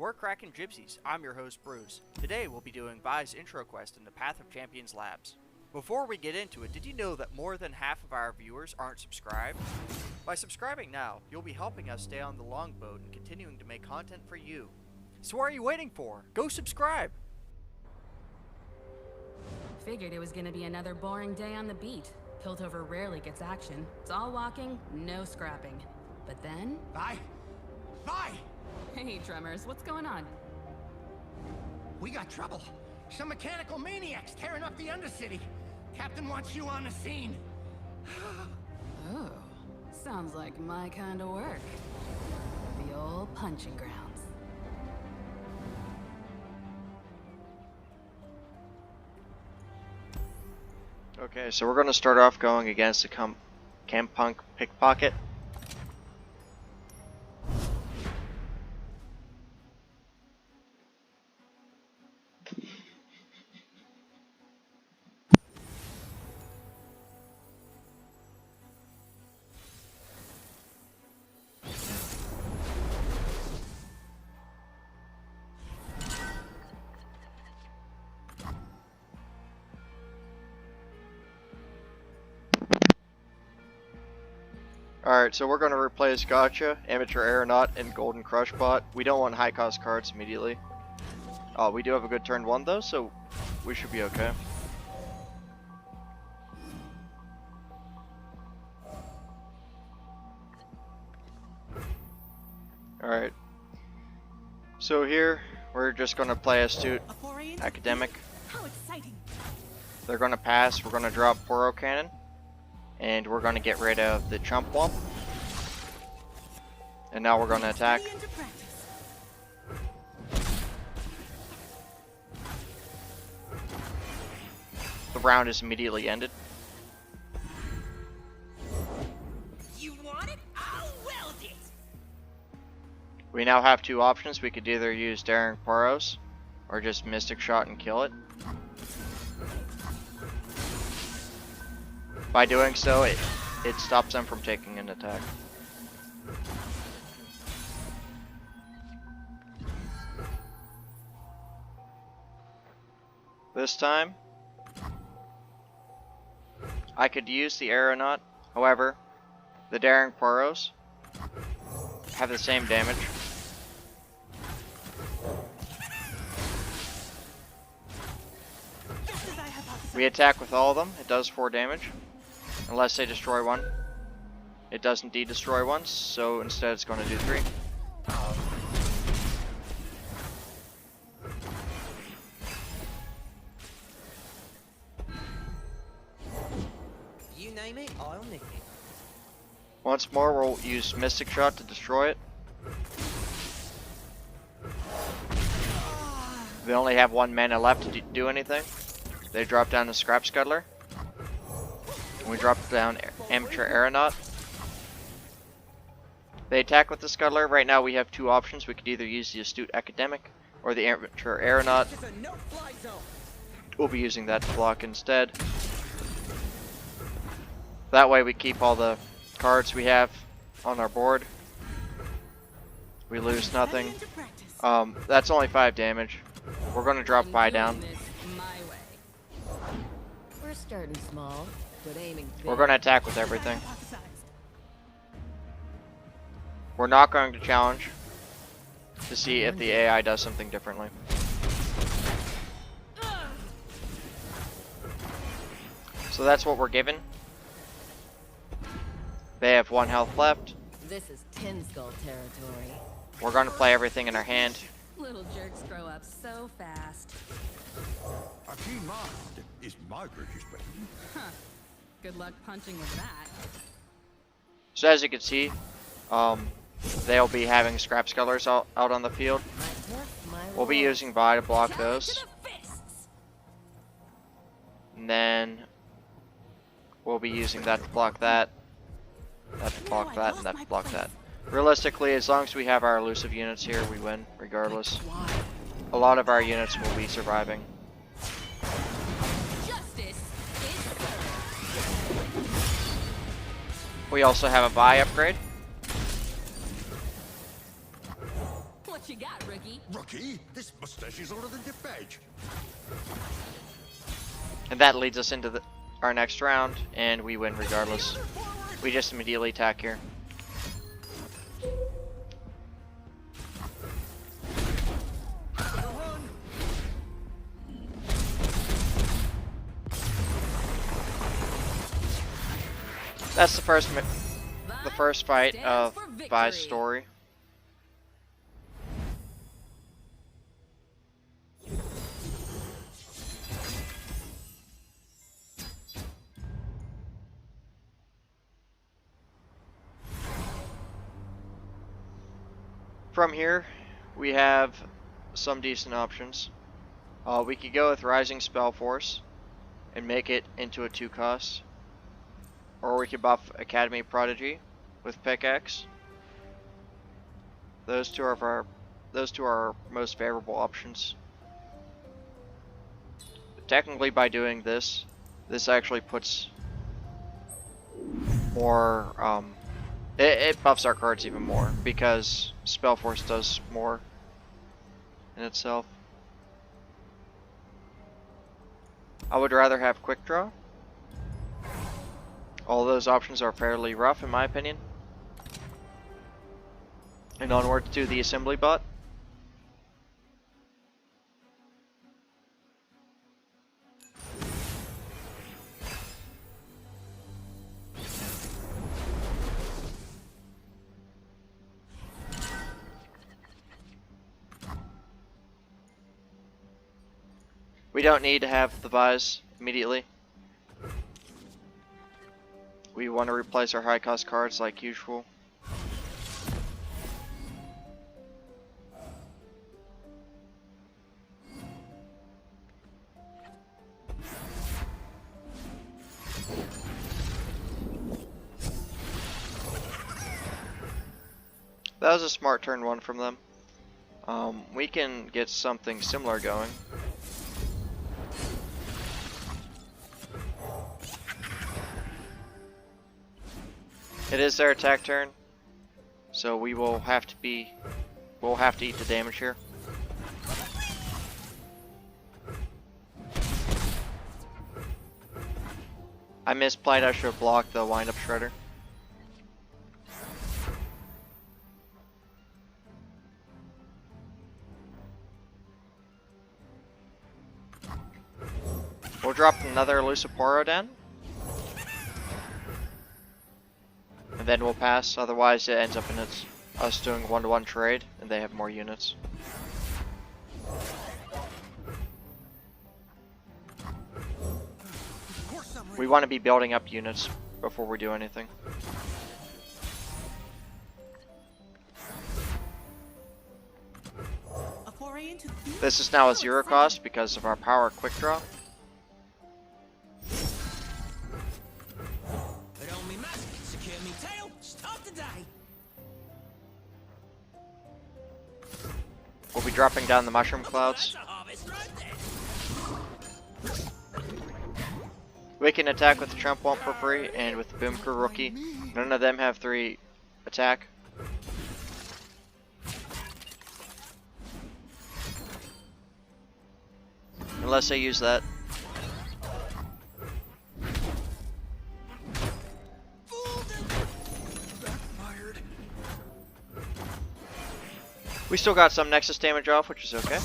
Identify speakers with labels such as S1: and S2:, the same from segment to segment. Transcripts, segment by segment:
S1: We're Kraken Gypsies. I'm your host Bruce. Today we'll be doing Vi's intro quest in the Path of Champions Labs. Before we get into it, did you know that more than half of our viewers aren't subscribed? By subscribing now, you'll be helping us stay on the longboat and continuing to make content for you. So what are you waiting for? Go subscribe!
S2: Figured it was gonna be another boring day on the beat. Piltover rarely gets action. It's all walking, no scrapping. But then...
S3: Vi!
S2: Hey, Tremors, what's going on?
S3: We got trouble. Some mechanical maniacs tearing up the Undercity. Captain wants you on the scene.
S2: Oh, sounds like my kind of work. The old punching grounds.
S4: Okay, so we're going to start off going against the Camp Punk Pickpocket. Alright, so we're going to replace Gotcha, Amateur Aeronaut, and Golden Crush Bot. We don't want high cost cards immediately. We do have a good turn 1 though, so we should be okay. Alright. So here, we're just going to play Astute Academic.
S5: How exciting!
S4: They're going to pass, we're going to drop Poro Cannon. And we're going to get rid of the Chump Wump. And now we're going to attack. The round is immediately ended.
S5: You want it? I'll weld it!
S4: We now have two options. We could either use Daring Poros or just Mystic Shot and kill it. By doing so, it stops them from taking an attack. This time, I could use the Aeronaut. However, the Daring Poros have the same damage. We attack with all of them. It does 4 damage. Unless they destroy one. It does indeed destroy one, so instead it's going to do 3.
S5: You name it, I'll nick it.
S4: Once more, we'll use Mystic Shot to destroy it. They only have 1 mana left to do anything. They drop down the Scrap Scuttler. We drop down Amateur Aeronaut. They attack with the Scuttler. Right now we have 2 options. We could either use the Astute Academic or the Amateur Aeronaut. We'll be using that to block instead. That way we keep all the cards we have on our board. We lose nothing. That's only 5 damage. We're going to drop Vi down.
S2: We're starting small.
S4: We're going to attack with everything. We're not going to challenge to see if the AI does something differently. So that's what we're given. They have 1 health left.
S2: This is Tin Skull territory.
S4: We're going to play everything in our hand.
S2: Little jerks grow up so fast.
S3: A keen mind is my greatest weapon.
S2: Huh. Good luck punching with that.
S4: So as you can see, they'll be having Scrap Scuttlers out on the field. We'll be using Vi to block those. And then we'll be using that to block that. That to block that, and that to block that. Realistically, as long as we have our elusive units here, we win, regardless. A lot of our units will be surviving. We also have a Vi upgrade.
S2: What you got, rookie?
S6: Rookie, this mustache is older than your badge.
S4: And that leads us into our next round, and we win regardless. We just immediately attack here. That's the first fight of Vi's story. From here, we have some decent options. We could go with Rising Spell Force and make it into a 2-cost. Or we could buff Academy Prodigy with Pickaxe. Those two are our most favorable options. Technically, by doing this actually puts more. It buffs our cards even more because Spell Force does more in itself. I would rather have Quick Draw. All those options are fairly rough in my opinion. And onward to the assembly bot. We don't need to have the Vise immediately. We want to replace our high cost cards like usual. That was a smart turn 1 from them. We can get something similar going. It is their attack turn, so we'll have to eat the damage here. I misplayed, I should have blocked the wind-up shredder. We'll drop another Luciporo down. And then we'll pass, otherwise it ends up in us doing 1-to-1 trade, and they have more units. We want to be building up units before we do anything. This is now a 0 cost because of our power quick draw. We'll be dropping down the mushroom clouds. We can attack with the Trump Womp for free and with the Boom Crew Rookie. None of them have 3 attack. Unless they use that. We still got some Nexus damage off, which is okay.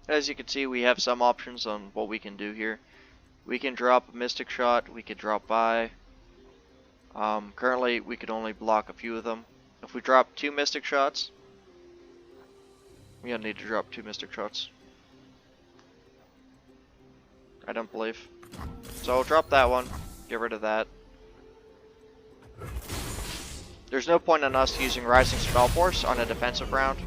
S4: As you can see, we have some options on what we can do here. We can drop a Mystic Shot, we could drop by. Currently, we could only block a few of them. If we drop 2 Mystic Shots, we don't need to drop 2 Mystic Shots. I don't believe. So I'll drop that one, get rid of that. There's no point in us using Rising Spell Force on a defensive round.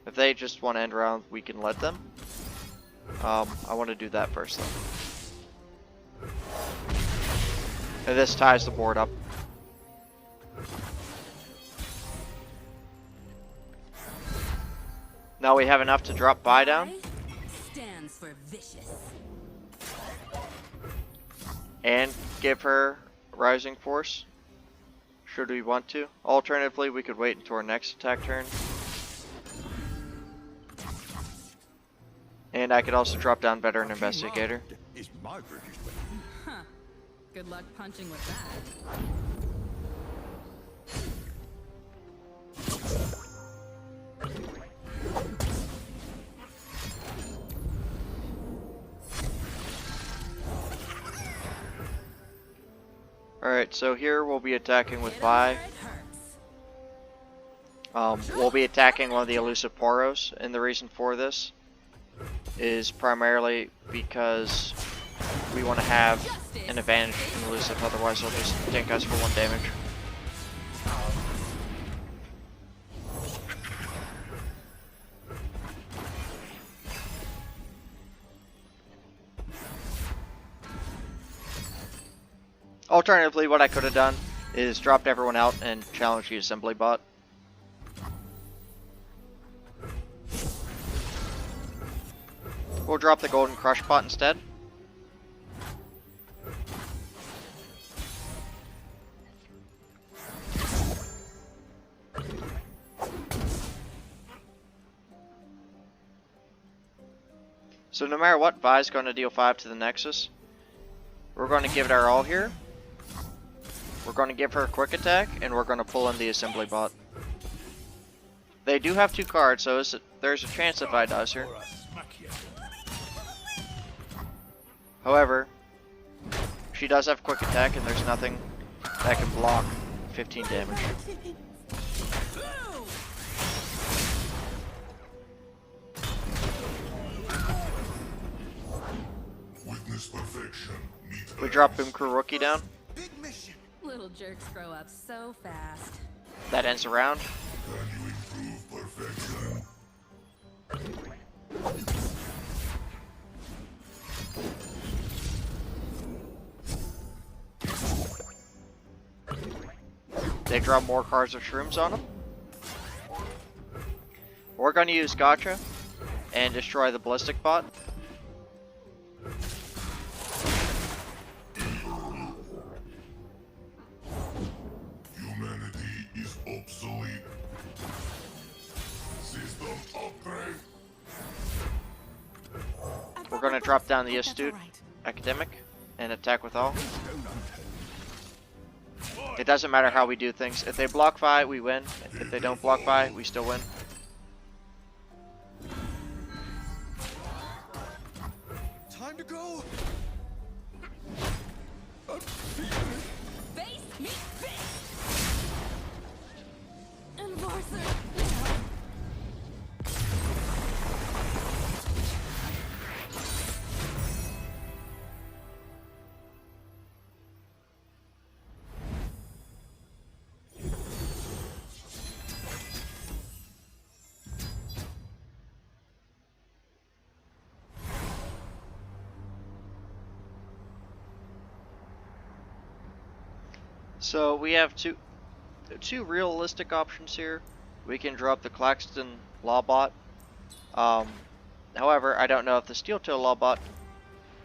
S4: If they just want to end round, we can let them. I want to do that first though. And this ties the board up. Now we have enough to drop by down.
S2: Stands for vicious.
S4: and give her Rising Force, should we want to. Alternatively, we could wait until our next attack turn. And I could also drop down Veteran Investigator.
S6: Is my British
S2: Huh. Good luck punching with that.
S4: Alright, so here we'll be attacking with Vi. We'll be attacking one of the elusive Poros, and the reason for this is primarily because we want to have an advantage in elusive, otherwise they'll just tank us for 1 damage. Alternatively, what I could have done is dropped everyone out and challenged the assembly bot. We'll drop the golden crush bot instead. So no matter what, Vi's going to deal 5 to the Nexus. We're going to give it our all here. We're going to give her a quick attack, and we're going to pull in the assembly bot. They do have 2 cards, so there's a chance that Vi dies here. However, she does have quick attack, and there's nothing that can block 15 damage.
S6: Witness perfection.
S4: We drop Boom Crew Rookie down.
S6: Big mission.
S2: Little jerks grow up so fast.
S4: That ends the round.
S6: Can you improve perfection?
S4: They draw more cards of shrooms on them. We're going to use Gotcha and destroy the ballistic bot.
S6: Humanity is obsolete. System upgrade.
S4: We're going to drop down the Astute Academic and attack with all. It doesn't matter how we do things. If they block Vi, we win. If they don't block Vi, we still win.
S6: Time to go.
S2: Face meet face! Enforcer!
S4: So we have two realistic options here. We can drop the Claxton Lawbot. However, I don't know if the Steel Toe Lawbot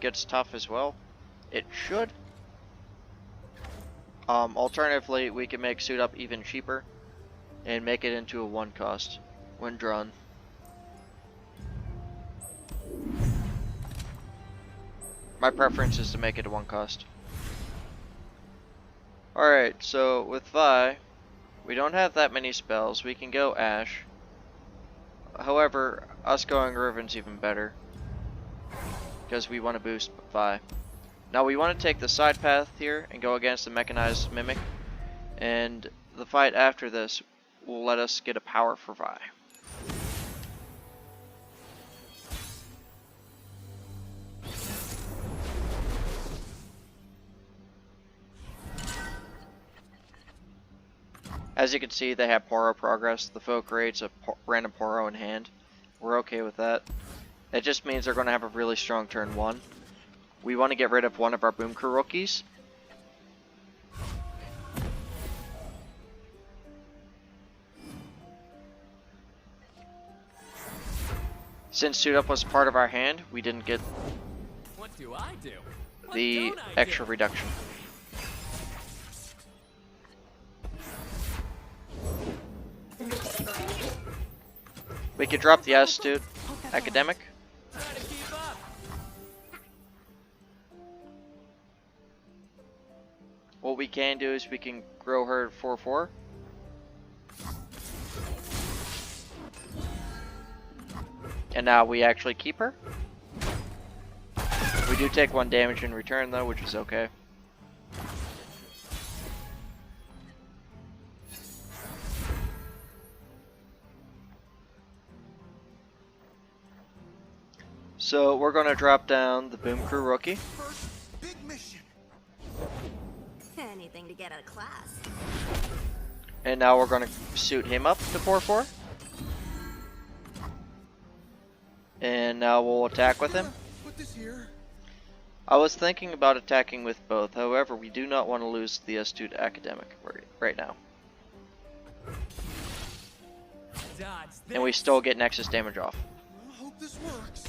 S4: gets tough as well. It should. Alternatively, we can make Suit Up even cheaper and make it into a 1 cost when drawn. My preference is to make it a 1 cost. Alright, so with Vi, we don't have that many spells. We can go Ash. However, us going Riven's even better, because we want to boost Vi. Now we want to take the side path here and go against the Mechanized Mimic, and the fight after this will let us get a power for Vi. As you can see, they have Poro progress. The foe creates a random Poro in hand. We're okay with that. It just means they're going to have a really strong turn 1. We want to get rid of one of our Boom Crew rookies. Since Suit Up was part of our hand, we didn't get
S7: do I do? What
S4: the
S7: don't I
S4: extra
S7: do?
S4: reduction. We could drop the astute academic.
S7: Try to keep up.
S4: What we can do is we can grow her 4/4. And now we actually keep her. We do take 1 damage in return though, which is okay. So we're gonna drop down the Boom Crew rookie.
S6: First big mission.
S5: Anything to get out of class.
S4: And now we're gonna suit him up to 4/4. And now we'll attack with him.
S6: Put this here.
S4: I was thinking about attacking with both, however, we do not want to lose the astute academic right now.
S7: Dodge this.
S4: And we still get Nexus damage off.
S6: I hope this works.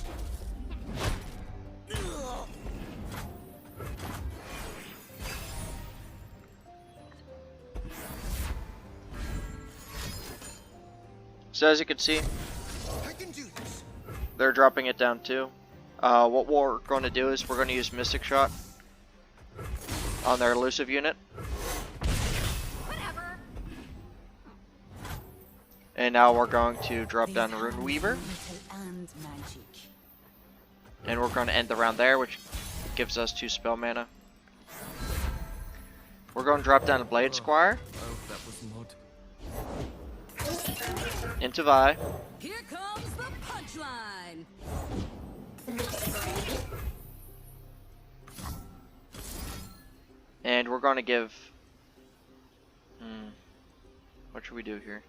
S4: So as you can see,
S6: I can do this.
S4: they're dropping it down too. What we're going to do is we're going to use Mystic Shot on their elusive unit.
S5: Whatever.
S4: And now we're going to drop down Rune Weaver.
S2: And magic.
S4: And we're going to end the round there, which gives us 2 spell mana. We're going to drop down a Blade Squire
S7: I hope that was mud.
S4: into Vi.
S2: Here comes the punchline.
S4: And we're going to give... what should we do here?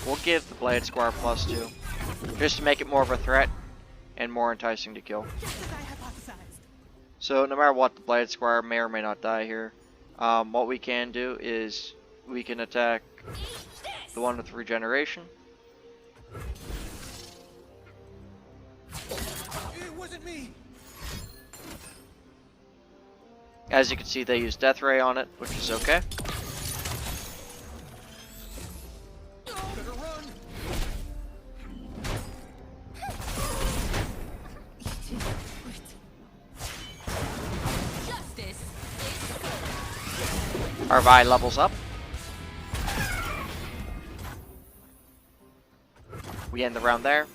S4: We'll give the Blade Squire +2. Just to make it more of a threat and more enticing to kill.
S5: Just as I hypothesized.
S4: So no matter what, the Blade Squire may or may not die here. What we can do is we can attack the one with regeneration.
S6: It wasn't me.
S4: As you can see, they use Death Ray on it, which is okay.
S6: Better run.
S2: Justice.
S4: Our Vi levels up. We end the round there.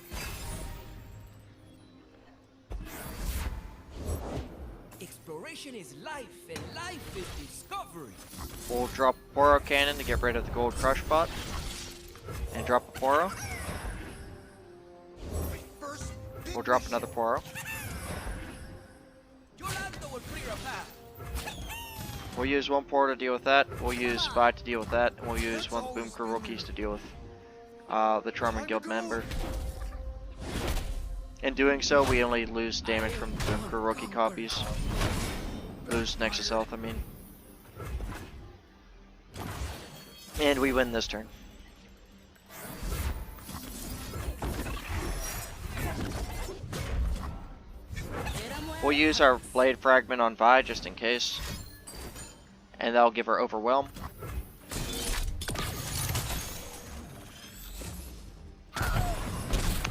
S7: Exploration is life, and life is discovery.
S4: We'll drop a Poro Cannon to get rid of the Gold Crush bot. And drop a Poro.
S6: First big
S4: We'll drop
S6: mission.
S4: another Poro.
S7: Yolanda will clear a path.
S4: We'll use 1 Poro to deal with that. We'll use Vi to deal with that. And we'll use 1 of the Boom Crew rookies to deal with the Charming Guild member. In doing so, we only lose damage from the Boom Crew rookie copies. Lose Nexus health, I mean. And we win this turn. We'll use our Blade Fragment on Vi just in case. And that'll give her Overwhelm.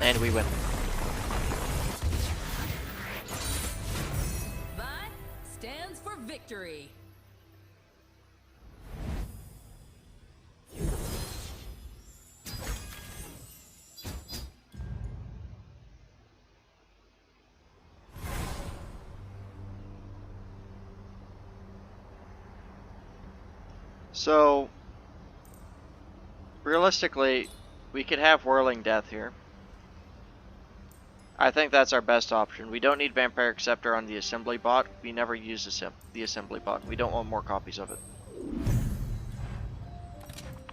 S4: And we win.
S2: Vi stands for victory.
S4: So, realistically, we could have Whirling Death here. I think that's our best option. We don't need Vampire Acceptor on the assembly bot. We never use the assembly bot. We don't want more copies of it.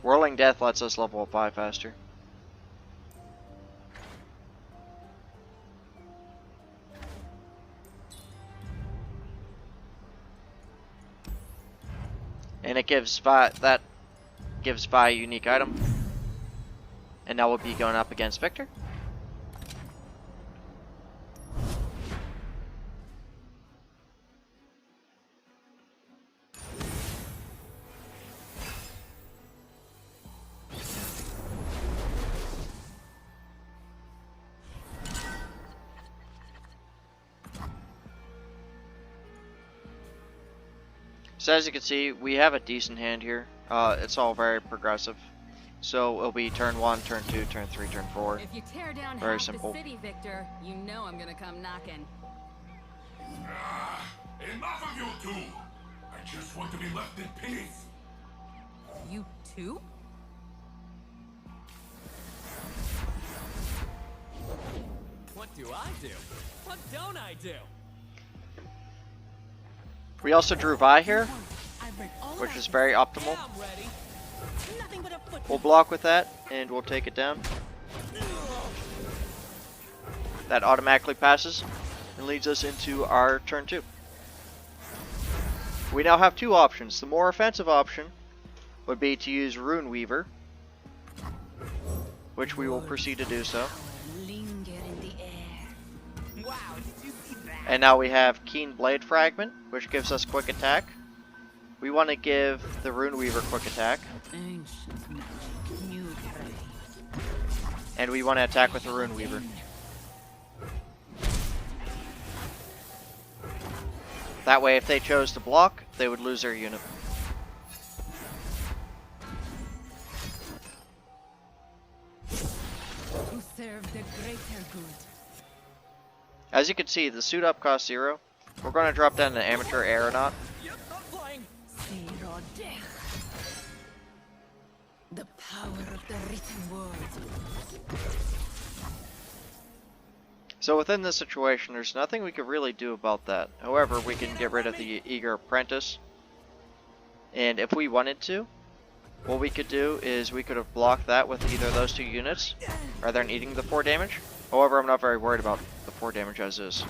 S4: Whirling Death lets us level up 5 faster. And it gives Vi, that gives Vi a unique item. And now we'll be going up against Victor. So as you can see, we have a decent hand here. It's all very progressive. So it'll be turn 1, turn 2, turn 3, turn 4.
S2: If you tear down
S4: Very
S2: half
S4: simple.
S2: the city, Victor, you know I'm gonna come knocking.
S8: Enough of you two! I just want to be left in peace!
S2: You too?
S7: What do I do? What don't I do?
S4: We also drew Vi here,
S5: I've read all
S4: which
S5: about
S4: is
S5: this.
S4: very optimal.
S7: Yeah, I'm ready.
S5: Nothing but a foot.
S4: We'll block with that, and we'll take it down. That automatically passes, and leads us into our turn 2. We now have two options. The more offensive option would be to use Rune Weaver, which we will proceed to do so.
S5: Linger in the air. Wow, did you see that?
S4: And now we have Keen Blade Fragment, which gives us quick attack. We want to give the Rune Weaver quick attack,
S5: Ancient magic, new prey.
S4: and we want to attack with the Rune Weaver. That way, if they chose to block, they would lose their unit.
S5: To serve the greater good.
S4: As you can see, the suit up costs 0. We're going to drop down an amateur aeronaut.
S7: Yep, not flying.
S5: Zero death. The power of the written word.
S4: So within this situation, there's nothing we could really do about that. However, we can get rid of the Eager Apprentice. And if we wanted to, what we could do is we could have blocked that with either of those two units, rather than eating the 4 damage. However, I'm not very worried about the 4 damage as is.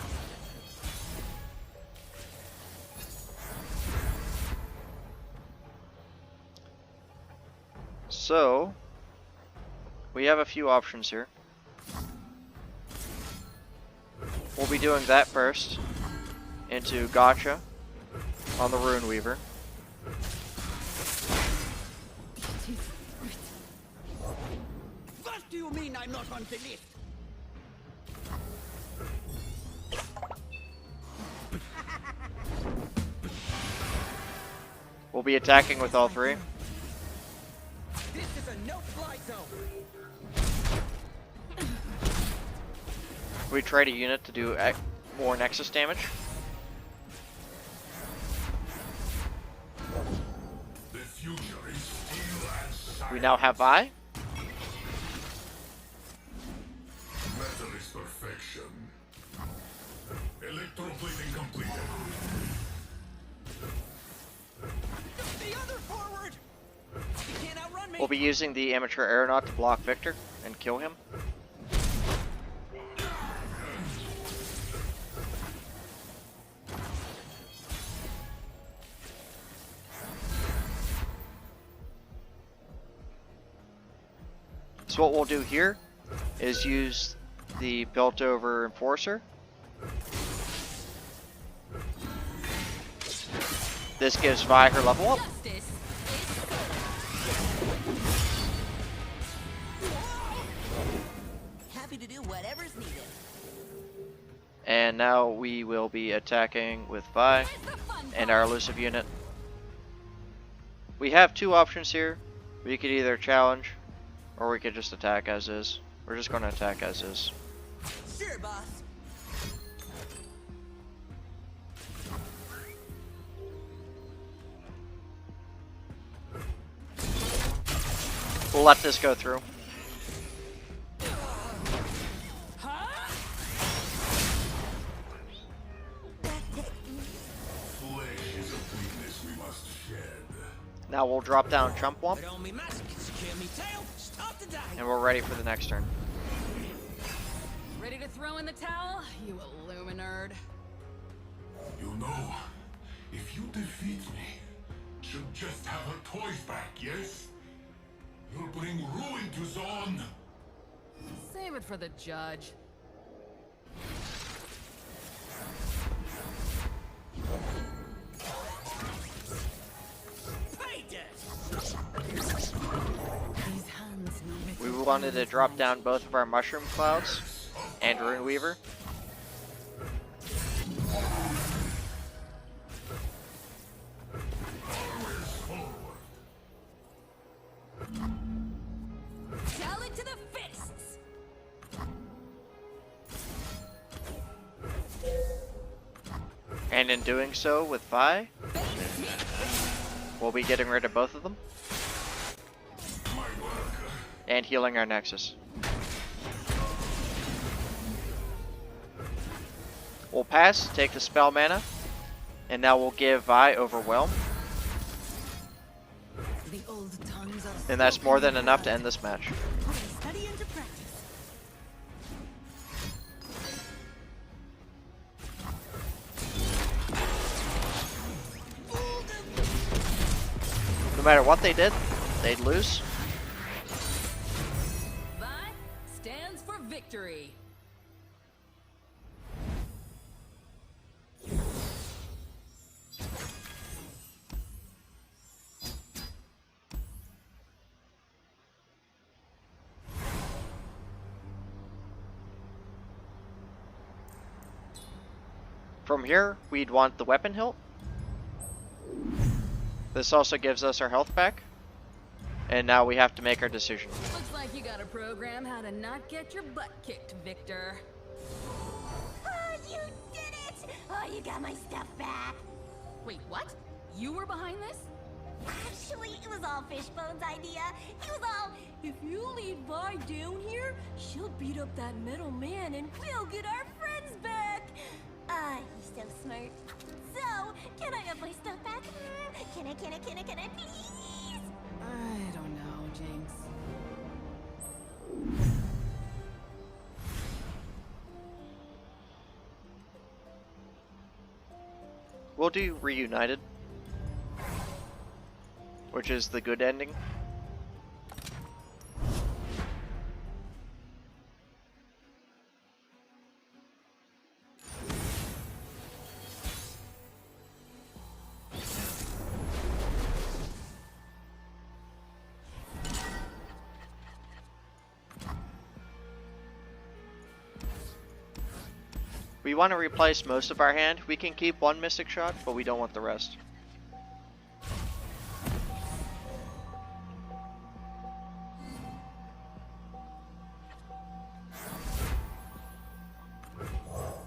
S4: So, we have a few options here. We'll be doing that first, into Gotcha on the Rune Weaver.
S7: What do you mean I'm not on the list?
S4: We'll be attacking with all 3.
S7: This is a no-fly zone.
S4: We trade a unit to do more Nexus damage.
S8: The future is steel and silent.
S4: We now have Vi.
S8: Metal is perfection. Electroplating completed.
S7: The other forward. You can't outrun me.
S4: We'll be using the amateur aeronaut to block Victor and kill him. So what we'll do here is use the built-over Enforcer. This gives Vi her level up.
S2: Justice
S5: Happy to do whatever's needed.
S4: And now we will be attacking with Vi
S2: is the fun
S4: and
S2: part.
S4: our elusive unit. We have two options here. We could either challenge, or we could just attack as is. We're just going to attack as is.
S5: Sure, boss.
S4: We'll let this go through.
S8: Flesh is a weakness we must shed.
S4: Now we'll drop down Chump Wump,
S7: But only magic can secure me tail. Stop the die.
S4: and we're ready for the next turn.
S2: Ready to throw in the towel, you Illuminerd?
S8: You know, if you defeat me, she'll just have her toys back, yes? You'll bring ruin to Zon.
S2: Save it for the judge.
S5: These hands know
S4: We wanted to drop down both of our Mushroom Clouds and Rune Weaver. And in doing so with Vi, we'll be getting rid of both of them. And healing our Nexus. We'll pass, take the spell mana, and now we'll give Vi Overwhelm.
S5: The old tongues are
S4: And that's more than enough to end this match.
S5: put study into practice.
S4: No matter what they did, they'd lose.
S2: Vi stands for victory.
S4: From here, we'd want the weapon hilt. This also gives us our health back. And now we have to make our decision.
S2: Looks like you got a program how to not get your butt kicked, Victor.
S9: Oh, you did it! Oh, you got my stuff back.
S2: Wait, what? You were behind this?
S9: Actually, it was all Fishbone's idea. He was all, if you lead Vi down here, she'll beat up that metal man and we'll get our friends back. He's so smart. So, can I have my stuff back? Can I, please?
S2: I don't know, Jinx.
S4: We'll do Reunited, which is the good ending. We want to replace most of our hand. We can keep one Mystic Shot, but we don't want the rest.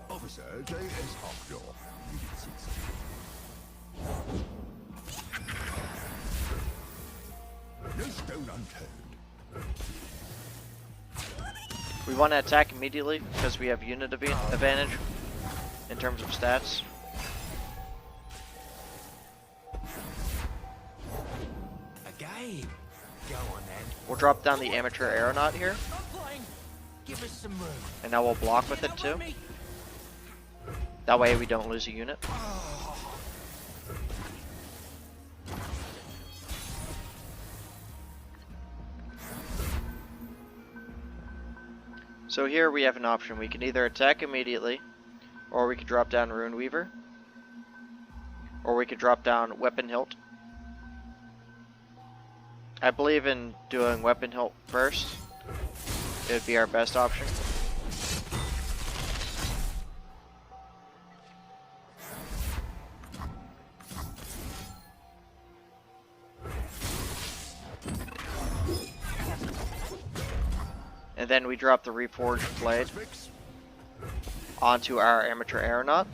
S8: Officer J.S. Hawkjaw. Unit 6. No stone unturned.
S4: We want to attack immediately because we have unit advantage in terms of stats.
S7: Again. Go on then.
S4: We'll drop down the Amateur Aeronaut here,
S7: Fine. Give us some room.
S4: and now we'll block with it too. That way we don't lose a unit. So here we have an option. We can either attack immediately, or we could drop down Rune Weaver, or we could drop down Weapon Hilt. I believe in doing Weapon Hilt first. It would be our best option. And then we drop the Reforged Blade onto our Amateur Aeronaut.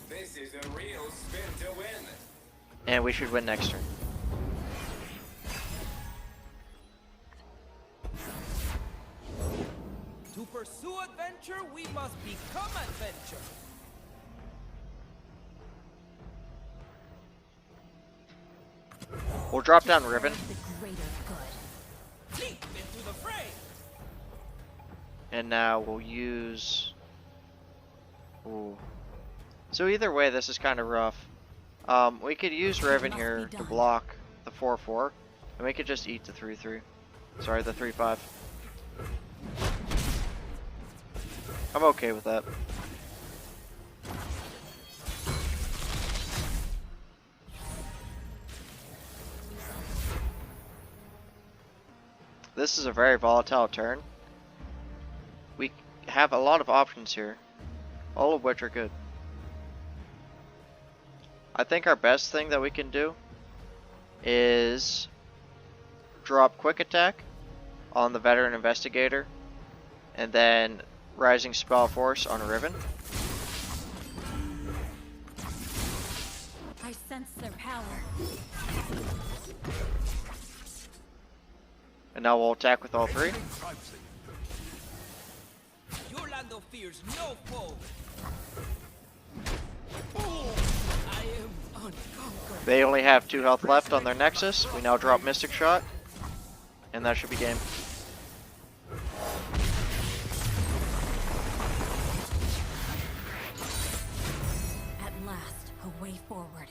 S10: This is a real spin to win.
S4: And we should win next turn.
S7: To pursue adventure, we must become adventure.
S4: We'll drop down Ribbon.
S2: The greater good.
S7: Leap into the fray.
S4: And now we'll use... Ooh. So either way, this is kind of rough. We could use Riven here to block the 4-4. And we could just eat the 3-3. Sorry, the 3-5. I'm okay with that. This is a very volatile turn. We have a lot of options here, all of which are good. I think our best thing that we can do is drop Quick Attack on the Veteran Investigator, and then Rising Spell Force on Riven.
S9: I sense their power.
S4: And now we'll attack with all three.
S7: Yolando fears no foe. I am unconquered.
S4: They only have 2 health left on their Nexus. We now drop Mystic Shot. And that should be game.
S9: At last, a way forward.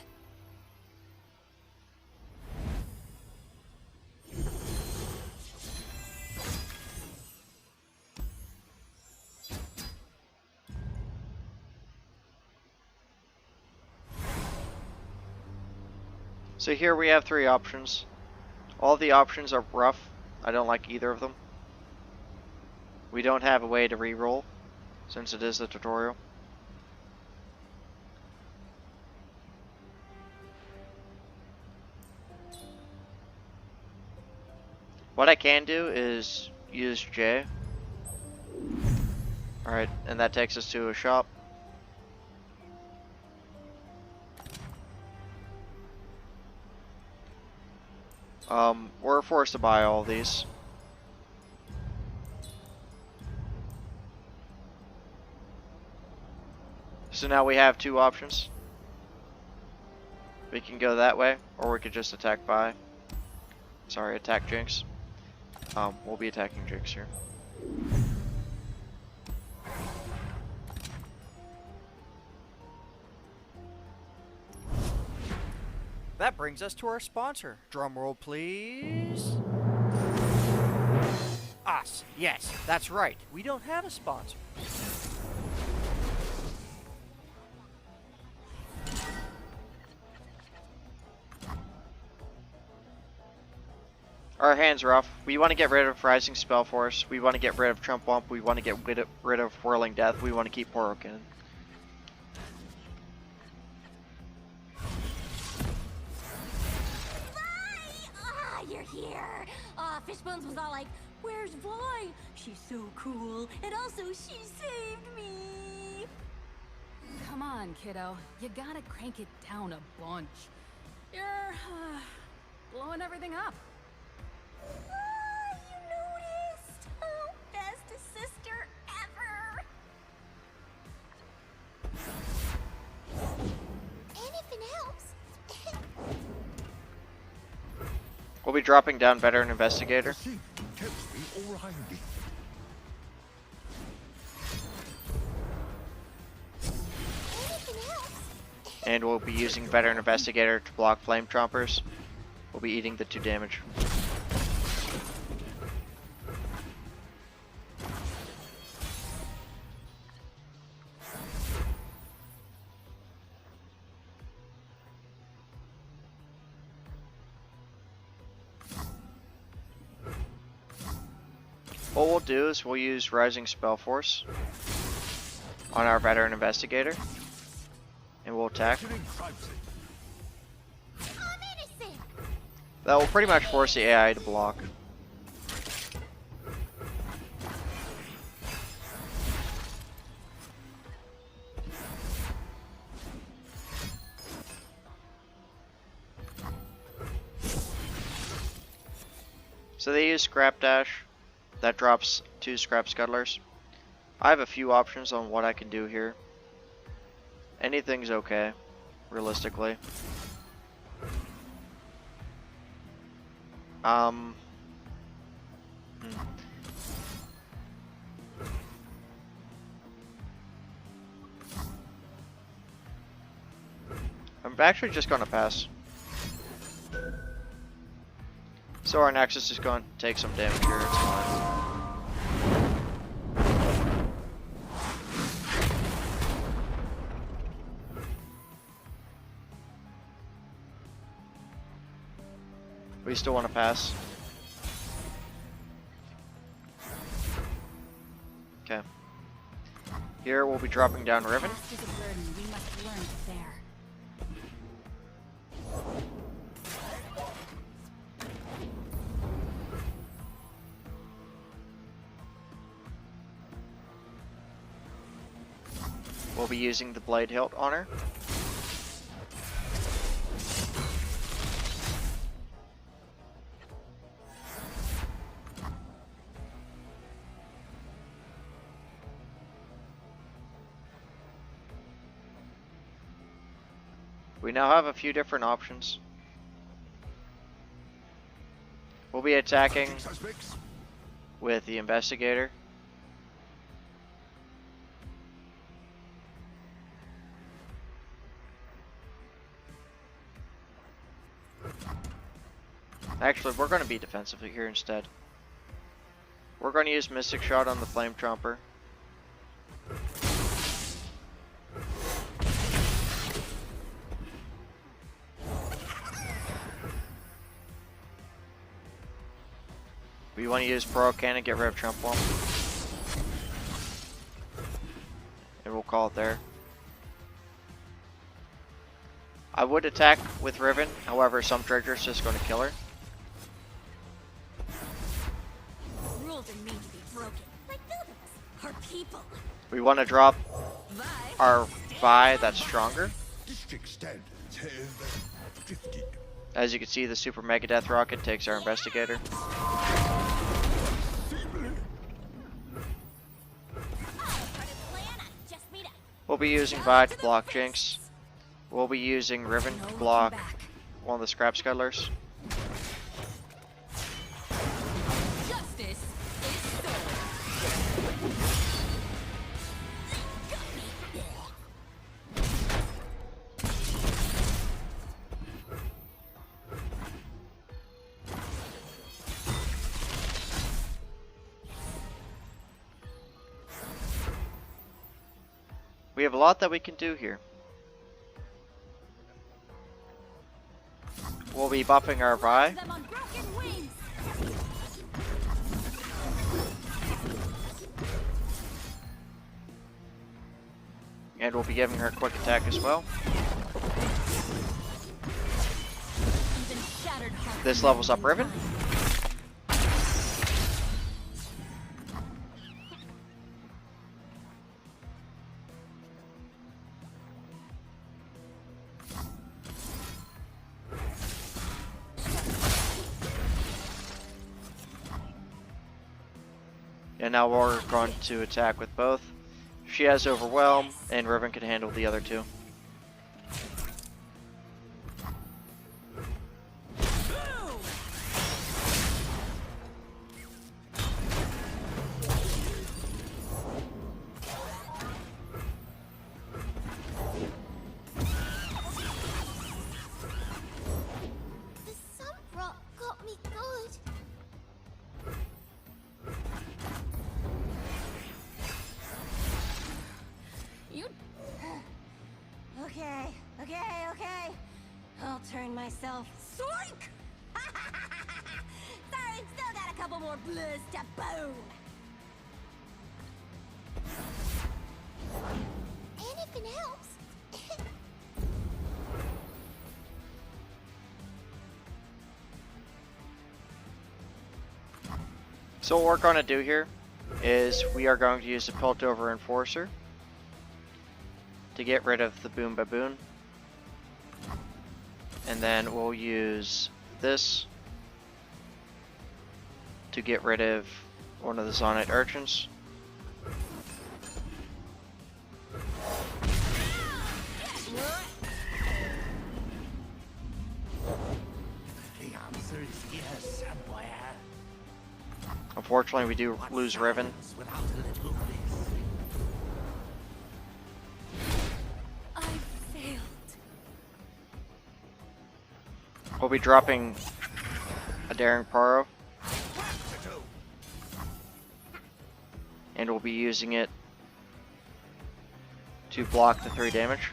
S4: So here we have 3 options. All the options are rough. I don't like either of them. We don't have a way to reroll since it is a tutorial. What I can do is use J. Alright, and that takes us to a shop. We're forced to buy all these. So now we have 2 options. We can go that way, or we could just attack by. Sorry, attack Jinx. We'll be attacking Jinx here.
S1: That brings us to our sponsor. Drum roll, please. Us. Yes, that's right. We don't have a sponsor.
S4: Our hand's rough. We want to get rid of Rising Spell Force. We want to get rid of Trump Bump. We want to get rid of Whirling Death. We want to keep Porokin.
S9: You're here. Fishbones was all like, "Where's Vi? She's so cool, and also she saved me."
S2: Come on, kiddo. You gotta crank it down a bunch. You're blowing everything up.
S9: You noticed? Oh, bestest sister ever. Anything else?
S4: We'll be dropping down Veteran Investigator. And we'll be using Veteran Investigator to block Flame Chompers. We'll be eating the 2 damage. What we'll do is we'll use Rising Spell Force on our Veteran Investigator. And we'll attack. That will pretty much force the AI to block. So they use Scrap Dash. That drops 2 Scrap Scuttlers. I have a few options on what I can do here. Anything's okay, realistically. I'm actually just gonna pass. So our Nexus is going to take some damage here, it's fine. We still want to pass. Okay. Here we'll be dropping down Riven.
S9: Past is a burden we must learn to bear.
S4: We'll be using the blade hilt on her. We now have a few different options. We'll be attacking with the investigator. Actually, we're going to be defensive here instead. We're going to use Mystic Shot on the Flame Tromper. We want to use Pearl Cannon, get rid of Trump Bomb. And we'll call it there. I would attack with Riven, however some trigger's just going to kill her.
S9: Rules are made to be broken. Like buildings. Our people.
S4: We want to drop our Vi that's stronger.
S8: District standards have drifted.
S4: As you can see, the Super Mega Death Rocket takes our investigator. We'll be using Vi to block Jinx. We'll be using Riven to block one of the Scrap Scuttlers.
S2: Justice is served.
S4: We have a lot that we can do here. We'll be buffing our Vi. And we'll be giving her a quick attack as well. This levels up Riven. And now we're going to attack with both. She has Overwhelm, and Riven can handle the other two.
S9: The sun rock got me good. Okay. I'll turn myself. Soink! Sorry, still got a couple more blues to bone. Anything else?
S4: So what we're going to do here is we are going to use the Piltover Enforcer to get rid of the Boom Baboon. And then we'll use this to get rid of one of the Zonite Urchins.
S3: The answer is here somewhere.
S4: Unfortunately, we do lose Riven.
S3: Without a little bliss.
S9: I failed.
S4: We'll be dropping a Daring Paro. And we'll be using it to block the 3 damage.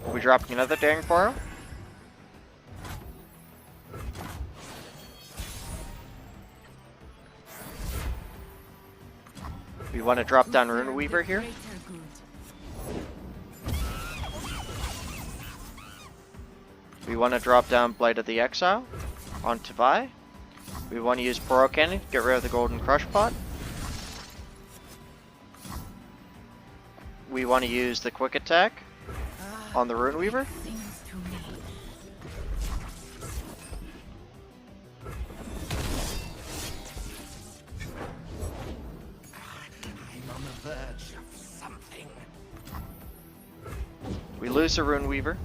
S4: We'll be dropping another Daring Paro. We want to drop down Rune Weaver here. We want to drop down Blade of the Exile onto Vi. We want to use Poro Cannon to get rid of the Golden Crush Pot. We want to use the Quick Attack on the Rune Weaver.
S2: Seems to me.
S3: I'm on the verge of something.
S4: We lose the Rune Weaver.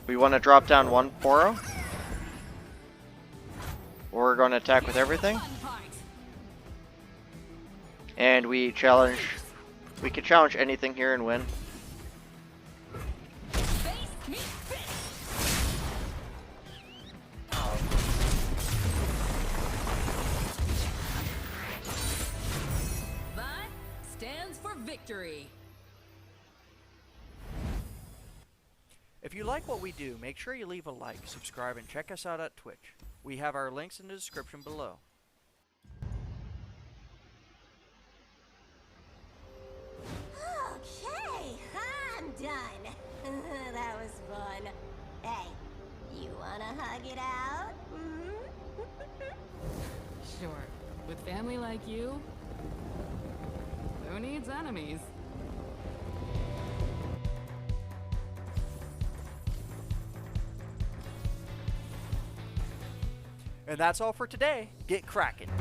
S4: We want to drop down one Poro. We're going to attack with everything. And we challenge. We can challenge anything here and win.
S2: That stands for victory.
S1: If you like what we do, make sure you leave a like, subscribe, and check us out at Twitch. We have our links in the description below.
S9: Okay, I'm done. That was fun. Hey, you wanna hug it out?
S2: Sure. With family like you, who needs enemies?
S1: And that's all for today. Get cracking.